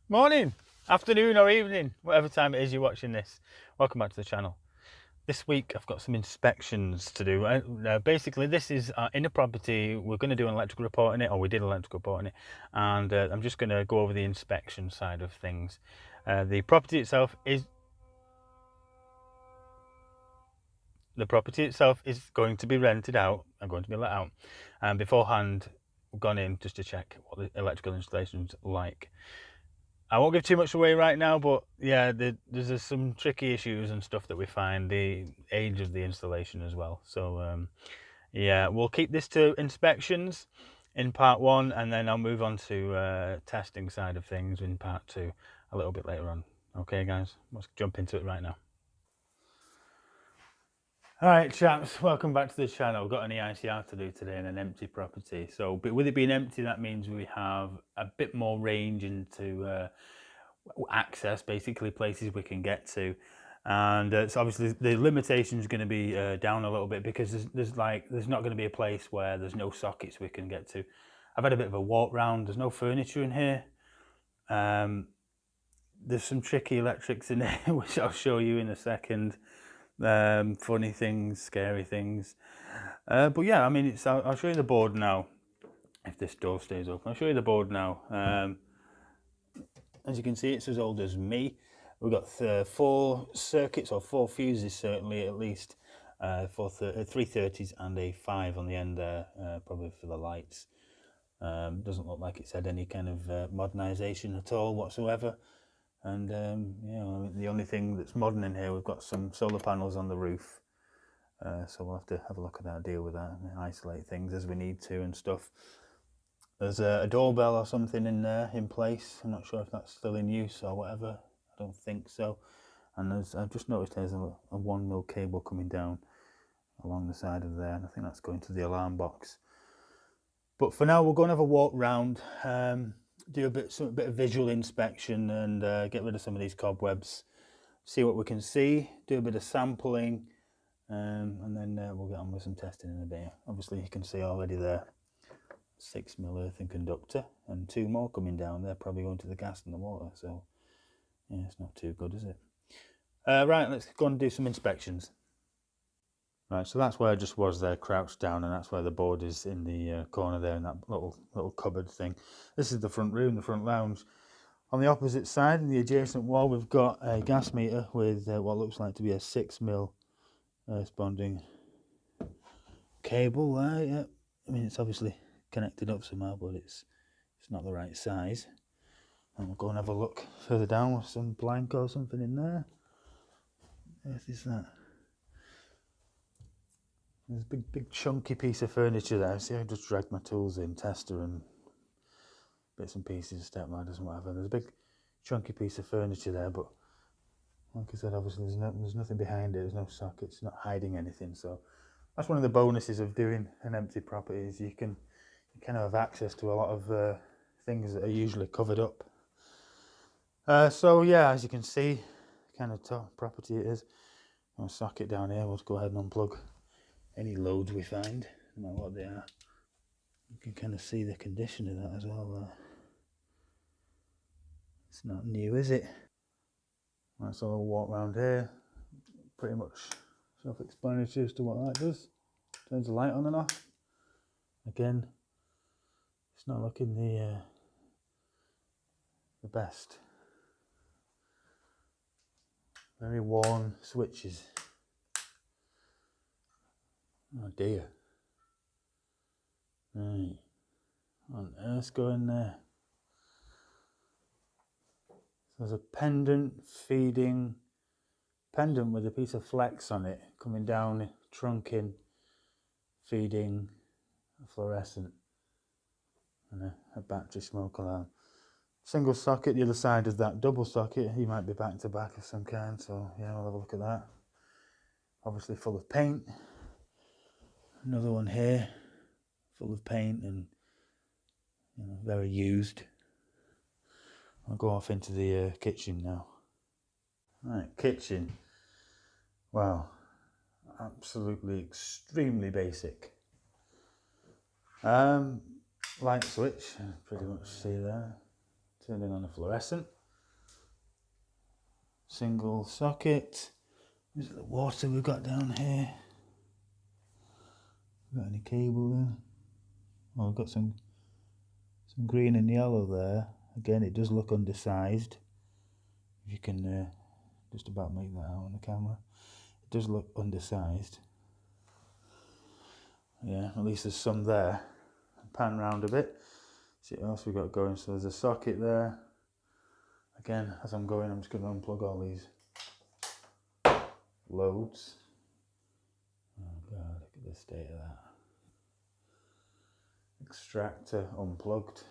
Morning, afternoon or evening, whatever time it is you're watching this. Welcome back to the channel. This week I've got some inspections to do. Basically this is in a property. We're going to do an electrical report on it, or we did an electrical report on it, and I'm just going to go over the inspection side of things. The property itself is going to be rented out and going to be let out, and beforehand we've gone in just to check what the electrical installation's like. I won't give too much away right now, but yeah, there's some tricky issues and stuff that we find, the age of the installation as well. So yeah, we'll keep this to inspections in part one, and then I'll move on to testing side of things in part two a little bit later on. Okay guys, let's jump into it right now. Alright chaps, welcome back to the channel. We've got an EICR to do today in an empty property. So but with it being empty, that means we have a bit more range into access, basically places we can get to, and so obviously the limitation is going to be down a little bit, because there's not going to be a place where there's no sockets we can get to. I've had a bit of a walk round. There's no furniture in here. There's some tricky electrics in here which I'll show you in a second. Funny things, scary things, but yeah, I mean, I'll show you the board now. If this door stays open, I'll show you the board now. As you can see, it's as old as me. We've got 4 circuits, or 4 fuses certainly, at least, 330s and a 5 on the end there, probably for the lights. Doesn't look like it's had any kind of modernisation at all whatsoever. And yeah, I mean, the only thing that's modern in here, we've got some solar panels on the roof. So we'll have to have a look at that, deal with that, and isolate things as we need to and stuff. There's a doorbell or something in there in place. I'm not sure if that's still in use or whatever. I don't think so. And I've just noticed there's a 1mm cable coming down along the side of there, and I think that's going to the alarm box. But for now, we're going to have a walk round, do a bit of visual inspection, and get rid of some of these cobwebs, see what we can see, do a bit of sampling, and then we'll get on with some testing in a bit. Obviously, you can see already there, 6mm earthen conductor, and 2 more coming down. They're probably going to the gas and the water, so yeah, it's not too good, is it? Right, let's go and do some inspections. Right, so that's where I just was there, crouched down, and that's where the board is, in the corner there, in that little cupboard thing. This is the front room, the front lounge. On the opposite side, in the adjacent wall, we've got a gas meter with what looks like to be a 6mm responding cable there. Yeah, I mean, it's obviously connected up somehow, but it's not the right size. And we'll go and have a look further down with some blank or something in there. What is that? There's a big chunky piece of furniture there. See, I just dragged my tools in, tester and bits and pieces, step ladders and whatever. There's a big chunky piece of furniture there, but like I said, obviously there's nothing behind it. There's no sockets, it's not hiding anything. So that's one of the bonuses of doing an empty property, is you kind of have access to a lot of things that are usually covered up. So yeah, as you can see, kind of property it is. I'll socket down here. We'll go ahead and unplug any loads we find, no matter what they are. You can kind of see the condition of that as well. It's not new, is it? Right, so I'll walk around here. Pretty much self-explanatory as to what that does. Turns the light on and off. Again, it's not looking the best. Very worn switches. Oh dear. Right. What on earth's going there? So there's a pendant with a piece of flex on it, coming down, trunking, feeding a fluorescent, and a battery smoke alarm. Single socket, the other side is that double socket. He might be back to back of some kind, so yeah, we'll have a look at that. Obviously full of paint. Another one here, full of paint and very used. I'll go off into the kitchen now. Right, kitchen. Wow, absolutely extremely basic. Light switch, pretty much see there. Turning on a fluorescent. single socket. Is it the water we've got down here? Got any cable there? Oh, we've got some green and yellow there. Again, it does look undersized. If you can just about make that out on the camera. It does look undersized. Yeah, at least there's some there. Pan round a bit. See what else we've got going. So there's a socket there. Again, as I'm going, I'm just going to unplug all these loads. Oh God, look at the state of that. Extractor unplugged.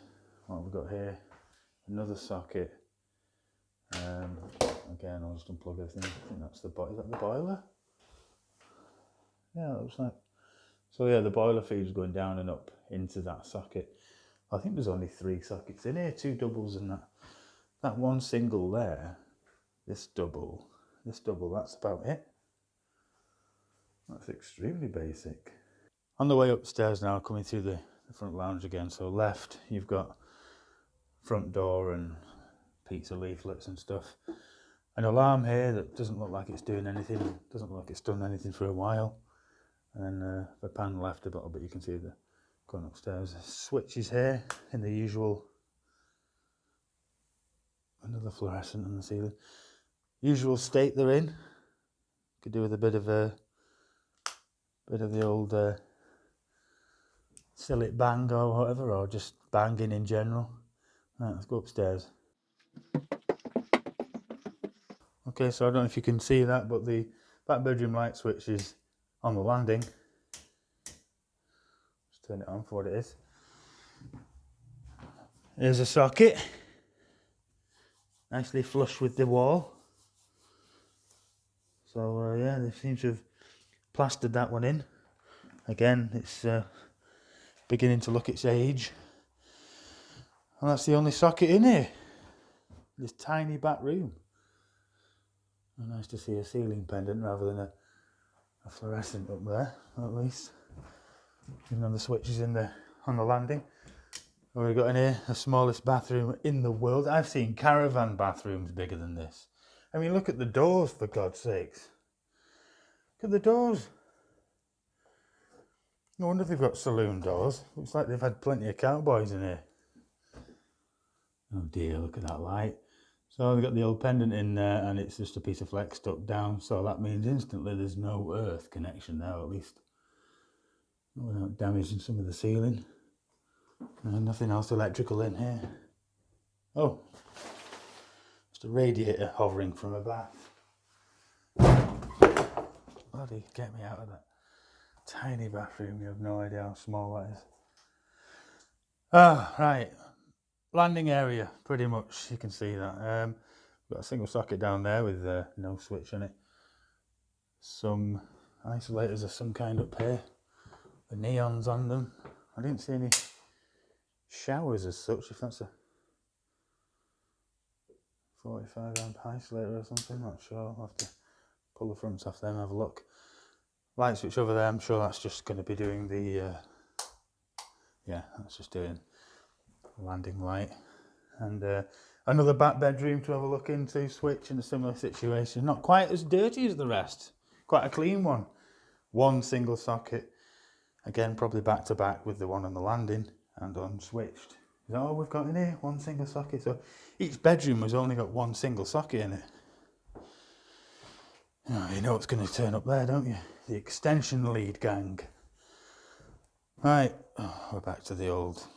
What have we got here? Another socket. Again, I'll just unplug everything. I think that's the boiler. Is that the boiler? Yeah, it looks like. So yeah, the boiler feed's going down and up into that socket. I think there's only 3 sockets in here, 2 doubles and that one single there. This double, that's about it. That's extremely basic. On the way upstairs now, coming through the front lounge again. So left, you've got front door and pizza leaflets and stuff. An alarm here that doesn't look like it's doing anything. Doesn't look like it's done anything for a while. And then the pan left a little bit, you can see the going upstairs. Switches here in the usual. Another fluorescent on the ceiling. Usual state they're in. Could do with a bit of the old sillet bang or whatever, or just banging in general. Right, let's go upstairs. Okay, so I don't know if you can see that, but the back bedroom light switch is on the landing. Just turn it on for what it is. There's a socket, nicely flush with the wall. So yeah, they seem to have plastered that one in. Again, it's beginning to look its age. And that's the only socket in here. This tiny back room. Nice to see a ceiling pendant rather than a fluorescent up there, at least. Even though the switch is on the landing. What we've got in here, the smallest bathroom in the world. I've seen caravan bathrooms bigger than this. I mean, look at the doors, for God's sakes. Look at the doors. No wonder they've got saloon doors. Looks like they've had plenty of cowboys in here. Oh dear, look at that light. So they've got the old pendant in there and it's just a piece of flex stuck down. So that means instantly there's no earth connection there, at least. Without damaging some of the ceiling. Nothing else electrical in here. Oh, just a radiator hovering from a bath. Bloody get me out of that tiny bathroom. You have no idea how small that is. Ah, right. Landing area, pretty much. You can see that. Got a single socket down there with no switch on it. Some isolators of some kind up here. The neons on them. I didn't see any showers as such, if that's a 45 amp isolator or something, not sure. I'll have to pull the fronts off them and have a look. Light switch over there, I'm sure that's just going to be doing the, yeah, that's just doing landing light. And another back bedroom to have a look into, switch in a similar situation. Not quite as dirty as the rest, quite a clean one. One single socket, again probably back to back with the one on the landing and unswitched. Is that all we've got in here? One single socket. So each bedroom has only got one single socket in it. Oh, you know what's going to turn up there, don't you? The extension lead gang. Right, we're back to the old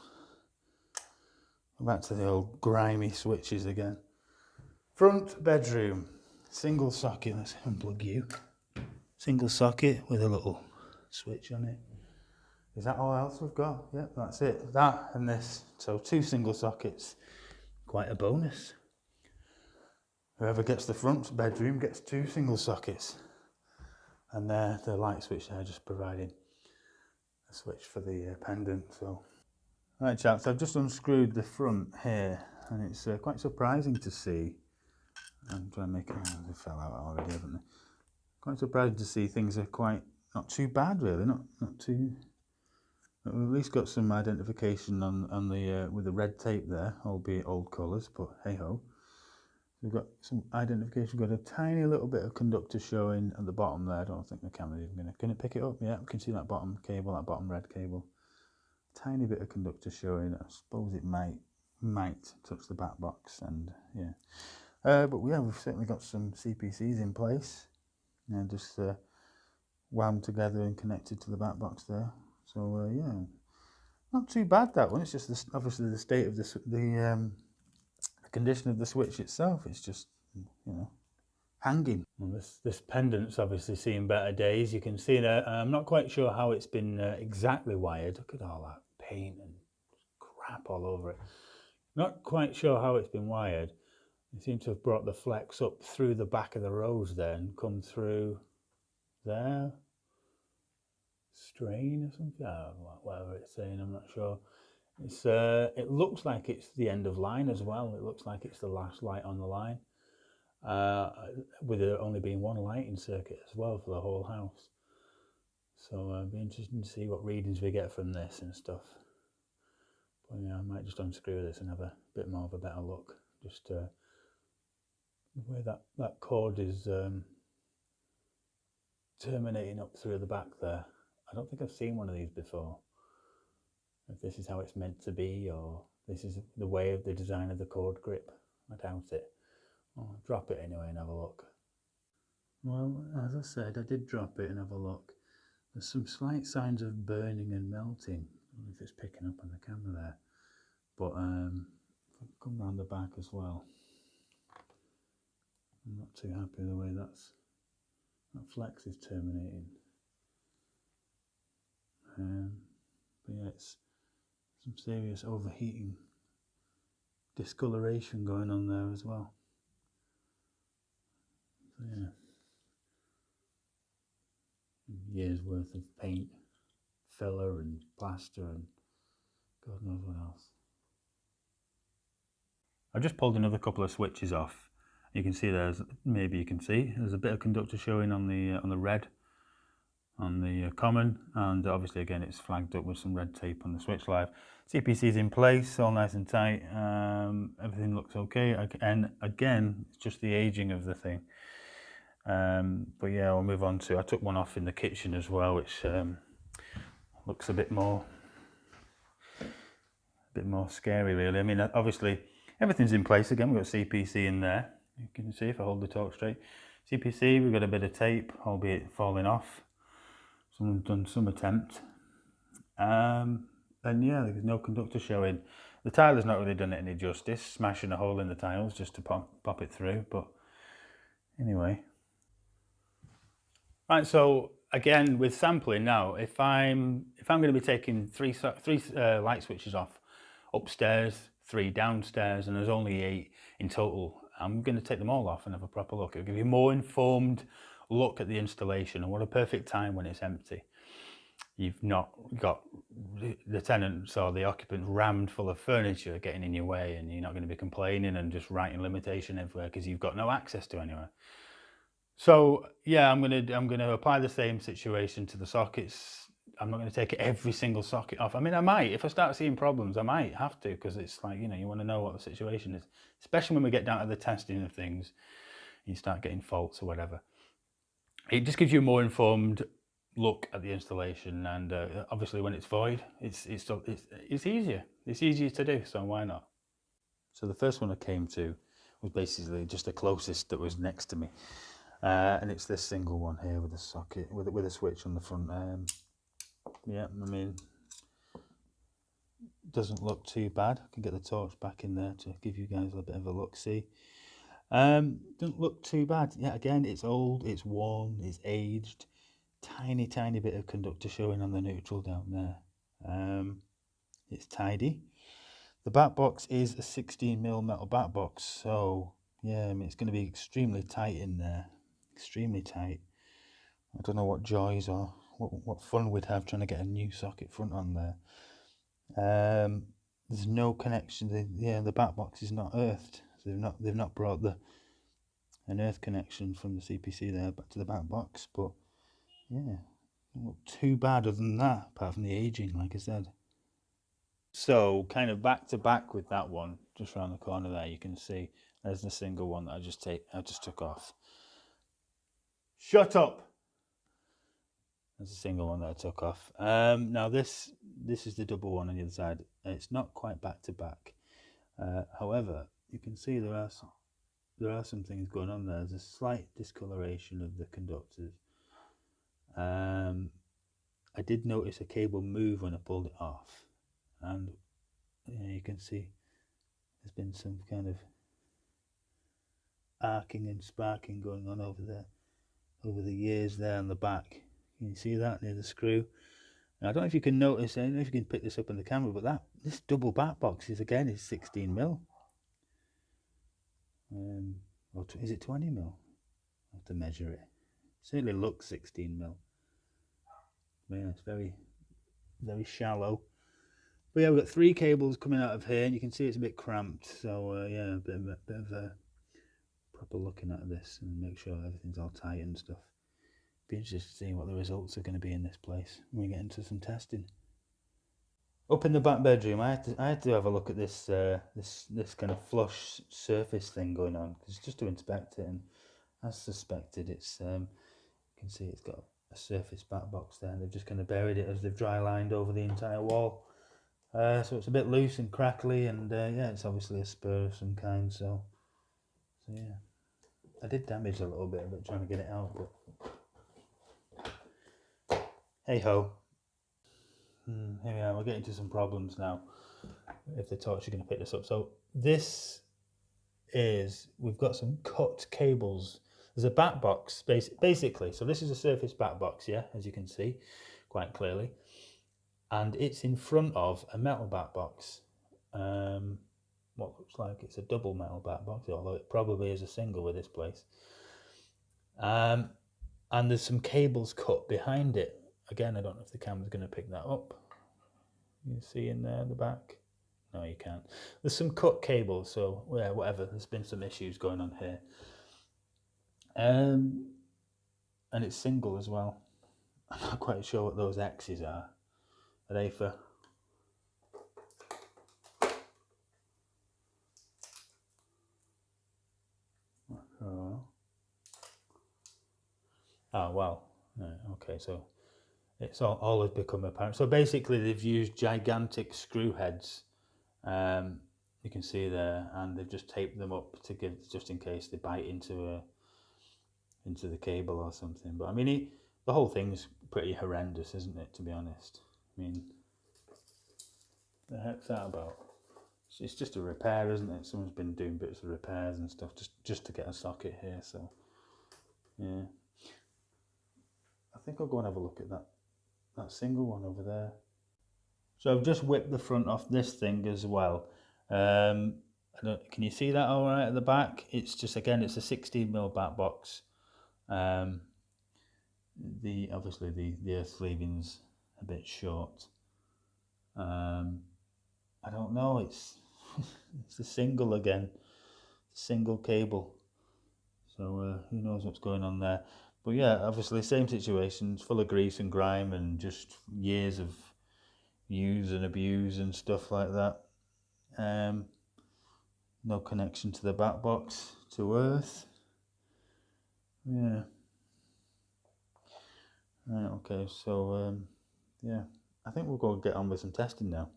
grimy switches again. Front bedroom, single socket. Let's unplug you. Single socket with a little switch on it. Is that all else we've got? Yep, that's it. That and this. So 2 single sockets. Quite a bonus. Whoever gets the front bedroom gets 2 single sockets. And there, the light switch there, just providing a switch for the pendant. So, right, chaps, I've just unscrewed the front here, and it's quite surprising to see. I'm trying to make it. Oh, they fell out already, haven't they? Quite surprising to see things are quite not too bad, really. Not too. We've at least got some identification on the with the red tape there, albeit old colours, but hey ho. We've got some identification. We've got a tiny little bit of conductor showing at the bottom there. I don't think the camera's even going to... Can it pick it up? Yeah, we can see that bottom cable, that bottom red cable. Tiny bit of conductor showing. I suppose it might touch the back box, and yeah. But yeah, we've certainly got some CPCs in place, and just wound together and connected to the back box there. So yeah, not too bad that one. It's just obviously the state of the condition of the switch itself. It's just, you know, hanging. Well, this pendant's obviously seen better days. You can see that. I'm not quite sure how it's been exactly wired. Look at all that paint and crap all over it. Not quite sure how it's been wired. They seem to have brought the flex up through the back of the rose there and come through there. Strain or something, whatever it's saying, I'm not sure. It's it looks like it's the end of line as well. It looks like it's the last light on the line, with there only being one lighting circuit as well for the whole house. So it'll be interesting to see what readings we get from this and stuff. But yeah, I might just unscrew this and have a bit more of a better look. Just the way that cord is terminating up through the back there. I don't think I've seen one of these before. If this is how it's meant to be, or this is the way of the design of the cord grip, I doubt it. I'll drop it anyway and have a look. Well, as I said, I did drop it and have a look. There's some slight signs of burning and melting. I don't know if it's picking up on the camera there. But if I come round the back as well, I'm not too happy with the way that flex is terminating. But yeah, it's some serious overheating, discoloration going on there as well. So yeah, years worth of paint, filler and plaster and God knows what else. I've just pulled another couple of switches off. You can see there's a bit of conductor showing on the red, on the common, and obviously again it's flagged up with some red tape on the switch live. CPC's in place, all nice and tight. Everything looks okay, and again it's just the aging of the thing. But yeah, I'll move on to, I took one off in the kitchen as well, which looks a bit more scary really. I mean, obviously everything's in place again. We've got CPC in there, you can see if I hold the torch straight. CPC, we've got a bit of tape, albeit falling off. Someone's done some attempt. And yeah, there's no conductor showing. The tiler's not really done it any justice, smashing a hole in the tiles just to pop it through, but anyway. Right, so again with sampling now, if I'm going to be taking three light switches off upstairs, 3 downstairs, and there's only 8 in total, I'm going to take them all off and have a proper look. It'll give you a more informed look at the installation, and what a perfect time when it's empty. You've not got the tenants or the occupants rammed full of furniture getting in your way, and you're not going to be complaining and just writing limitation everywhere because you've got no access to anywhere. So yeah, I'm gonna apply the same situation to the sockets. I'm not going to take every single socket off. I mean, I might, if I start seeing problems, I might have to, because it's like, you know, you want to know what the situation is, especially when we get down to the testing of things, you start getting faults or whatever. It just gives you a more informed look at the installation, and obviously when it's void, it's easier. It's easier to do, so why not? So the first one I came to was basically just the closest that was next to me, and it's this single one here with a socket with a switch on the front. Yeah, I mean, doesn't look too bad. I can get the torch back in there to give you guys a bit of a look see. Doesn't look too bad. Yeah, again, it's old, it's worn, it's aged. Tiny bit of conductor showing on the neutral down there. It's tidy. The back box is a 16mm metal back box, so yeah, I mean, it's going to be extremely tight in there, extremely tight. I don't know what joys or what fun we'd have trying to get a new socket front on there. There's no connection. The back box is not earthed. So they've not brought an earth connection from the CPC there back to the back box. But yeah, don't look too bad other than that, apart from the aging, like I said. So kind of back to back with that one, just around the corner there, you can see there's the single one that I just took off. Shut up. There's a single one that I took off. Now this is the double one on the other side. It's not quite back to back. However, you can see there are some things going on there. There's a slight discoloration of the conductors. I did notice a cable move when I pulled it off, and you can see there's been some kind of arcing and sparking going on over the years there on the back. Can you see that near the screw? Now, I don't know if you can notice, I don't know if you can pick this up on the camera, but this double back box is 16 mil. Or is it 20 mil? I have to measure it. Certainly looks 16 mil. Yeah, it's very, very shallow. But yeah, we've got 3 cables coming out of here, and you can see it's a bit cramped. So yeah, a bit of a proper looking at this and make sure everything's all tight and stuff. Be interested to see what the results are going to be in this place when we get into some testing. Up in the back bedroom, I had to have a look at this this kind of flush surface thing going on, because just to inspect it, and as suspected, it's you can see it's got a surface back box there, and they've just kind of buried it as they've dry lined over the entire wall. So it's a bit loose and crackly, and yeah, it's obviously a spur of some kind. So yeah, I did damage a little bit of it trying to get it out, but hey ho. Here we are, we're getting to some problems now, if the torch is going to pick this up. So this is, we've got some cut cables. There's a back box, basically. So this is a surface back box, yeah, as you can see quite clearly. And it's in front of a metal back box. What looks like it's a double metal back box, although it probably is a single with this place. And there's some cables cut behind it. Again, I don't know if the camera's going to pick that up. You see in there, the back? No, you can't. There's some cut cables, so yeah, whatever. There's been some issues going on here. And it's single as well. I'm not quite sure what those X's are. Are they for... Oh, well. Right, okay, so it's all has become apparent. So basically they've used gigantic screw heads, you can see there, and they've just taped them up to give, just in case they bite into the cable or something. But I mean, the whole thing's pretty horrendous, isn't it, to be honest? I mean, the heck's that about? It's just a repair, isn't it? Someone's been doing bits of repairs and stuff just to get a socket here. So yeah, I think I'll go and have a look at that single one over there. So I've just whipped the front off this thing as well. Can you see that all right at the back? It's just, again, it's a 16 mil back box. Obviously the earth sleeving's a bit short. I don't know, it's it's a single again, single cable. So who knows what's going on there. But yeah, obviously same situation, it's full of grease and grime and just years of use and abuse and stuff like that. No connection to the back box to earth. Yeah. Right, okay, so yeah, I think we'll go and get on with some testing now.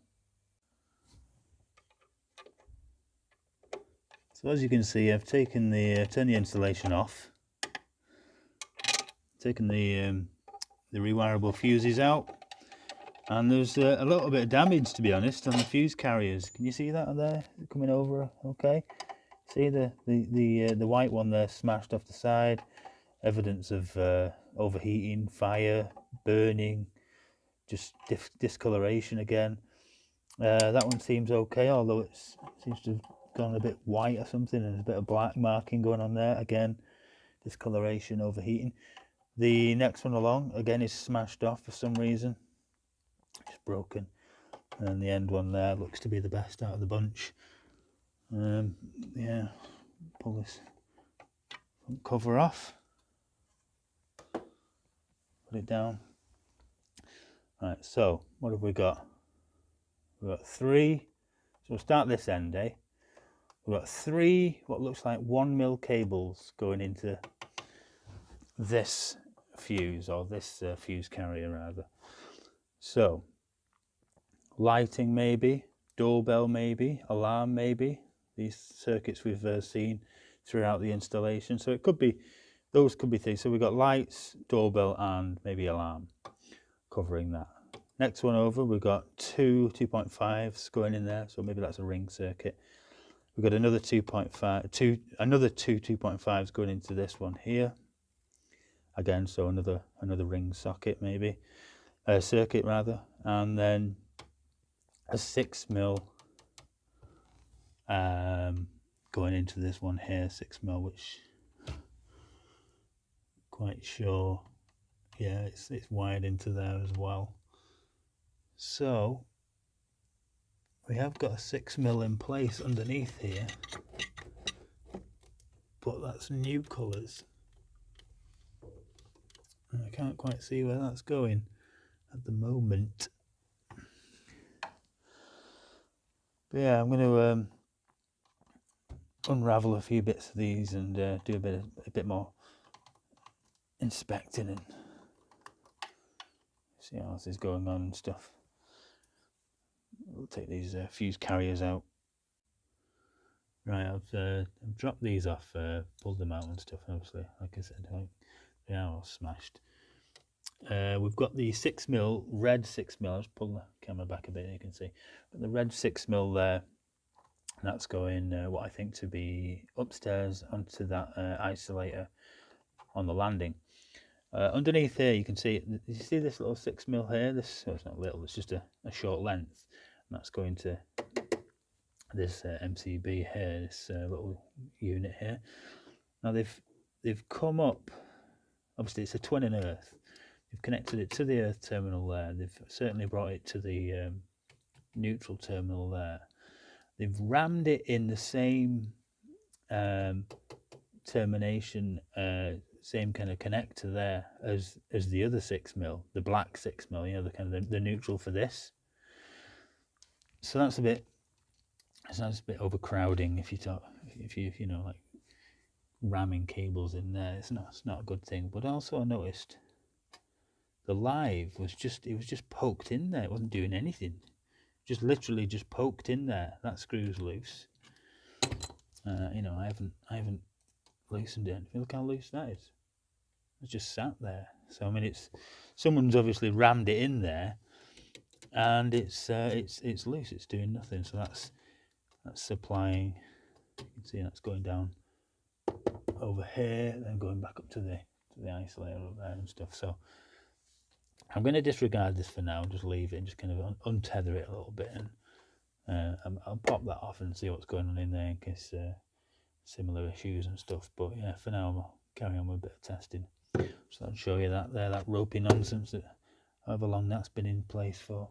So as you can see, I've taken turned the insulation off, taken the rewirable fuses out, and there's a little bit of damage, to be honest, on the fuse carriers. Can you see that there coming over? Okay, see the white one there smashed off the side, evidence of overheating, fire, burning, just discoloration again. That one seems okay, although it seems to have gone a bit white or something, and there's a bit of black marking going on there. Again, discoloration, overheating. The next one along, again, is smashed off for some reason. It's broken. And then the end one there looks to be the best out of the bunch. Yeah, pull this front cover off. Put it down. Right, so what have we got? We've got 3. So we'll start this end, eh? We've got 3 what looks like 1mm cables going into this fuse, or this fuse carrier rather. So lighting maybe, doorbell maybe, alarm maybe. These circuits we've seen throughout the installation. So it could be, those could be things. So we've got lights, doorbell and maybe alarm covering that. Next one over, we've got 2 2.5s going in there. So maybe that's a ring circuit. We've got another 2.5, another 2 2.5s going into this one here. Again, so another ring socket maybe, circuit rather, and then a 6mm going into this one here, 6mm, which quite sure, yeah, it's wired into there as well. So we have got a 6mm in place underneath here, but that's new colours. I can't quite see where that's going at the moment. But yeah, I'm going to unravel a few bits of these and do a bit more inspecting and see how this is going on and stuff. We'll take these fuse carriers out. Right, I've dropped these off, pulled them out and stuff. Obviously, like I said, they are all smashed. We've got the 6mm, red 6mm. I'll just pull the camera back a bit, you can see. But the red 6mm there, that's going what I think to be upstairs onto that isolator on the landing. Underneath here, you can see, you see this little 6mm here? This, well, it's not little, it's just a short length. And that's going to this MCB here, this little unit here. Now they've come up, obviously it's a twin and earth. They've connected it to the earth terminal there. They've certainly brought it to the neutral terminal there. They've rammed it in the same termination, same kind of connector there as the other 6mm, the black 6mm, you know, the kind of the neutral for this. So that's a bit overcrowding if you know, like ramming cables in there. It's not a good thing. But also I noticed the live was just poked in there. It wasn't doing anything. Just literally just poked in there. That screw's loose. You know, I haven't loosened it. Look how loose that is. It's just sat there. So I mean, someone's obviously rammed it in there, and it's loose. It's doing nothing. So that's supplying. You can see that's going down over here, then going back up to the isolator up there and stuff. So I'm going to disregard this for now, just leave it and just kind of untether it a little bit, and I'll pop that off and see what's going on in there in case similar issues and stuff. But yeah, for now I'll carry on with a bit of testing. So I'll show you that there, that ropey nonsense that however long that's been in place for.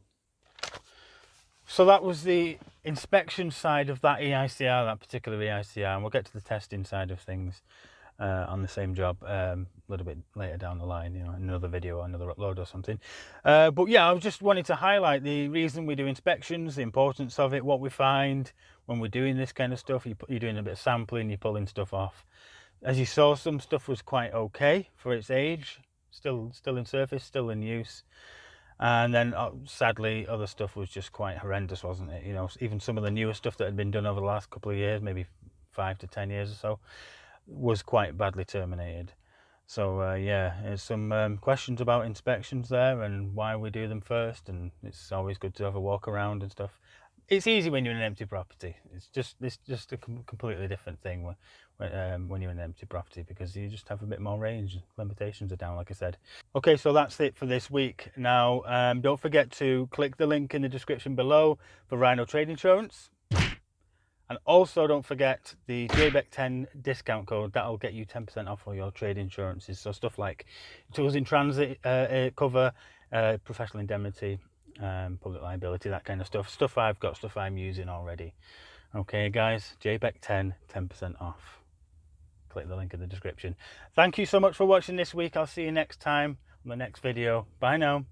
So that was the inspection side of that EICR, that particular EICR, and we'll get to the testing side of things on the same job a little bit later down the line, you know, another video or another upload or something. But yeah, I just wanted to highlight the reason we do inspections, the importance of it, what we find when we're doing this kind of stuff. You're doing a bit of sampling, you're pulling stuff off. As you saw, some stuff was quite okay for its age, still in service, still in use. And then sadly, other stuff was just quite horrendous, wasn't it? You know, even some of the newer stuff that had been done over the last couple of years, maybe 5 to 10 years or so, was quite badly terminated. So yeah, there's some questions about inspections there and why we do them first, and it's always good to have a walk around and stuff. It's easy when you're in an empty property. It's just a completely different thing when you're in an empty property, because you just have a bit more range. Limitations are down, like I said. Okay, so that's it for this week. Now, don't forget to click the link in the description below for Rhino Trade Insurance. And also don't forget the Beck 10 discount code. That'll get you 10% off all your trade insurances. So stuff like tools in transit cover, professional indemnity, public liability, that kind of stuff. Stuff I've got, stuff I'm using already. Okay guys, Beck 10, 10% off. Click the link in the description. Thank you so much for watching this week. I'll see you next time on the next video. Bye now.